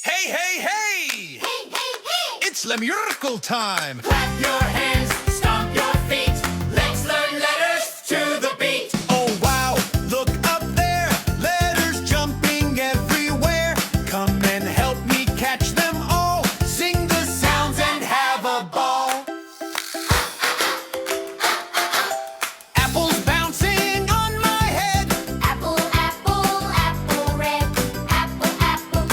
Hey, hey, hey! Hey, hey, hey! It's Lemuracle time! Clap your hands, stomp your feet. Let's learn letters to the beat. Oh, wow! Look up there! Letters jumping everywhere. Come and help me catch them all. Sing the sounds and have a ball. Apples bouncing on my head. Apple, apple, apple red. Apple, apple,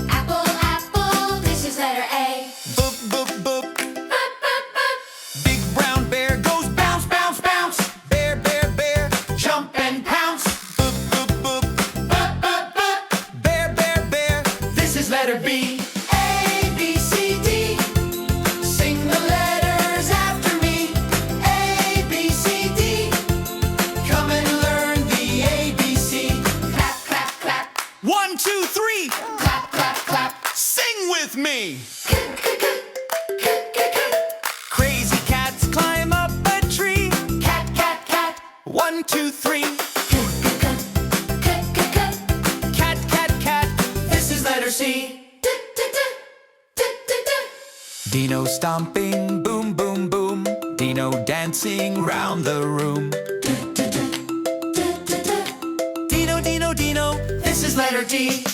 apple, apple. This is letter A. Boop, boop, boop. Bup, bup, bup. Big brown bear goes bounce, bounce, bounce. Bear, bear, bear, jump and pounce. Boop, boop, boop. Bup, bup, bup. Bear, bear, bear. This is letter B. A, B, C, D. Sing the letters after me. A, B, C, D. Come and learn the ABC. Clap, clap, clap. 1, 2, 3. Clap, clap, clap. Sing with me. K-k-k. Crazy cats climb up a tree. Cat, cat, cat. 1, 2, 3. K-k-k. Cat, cat, cat. This is letter C. Dino stomping, boom, boom, boom. Dino dancing round the room. Dino, Dino, Dino. This is letter D.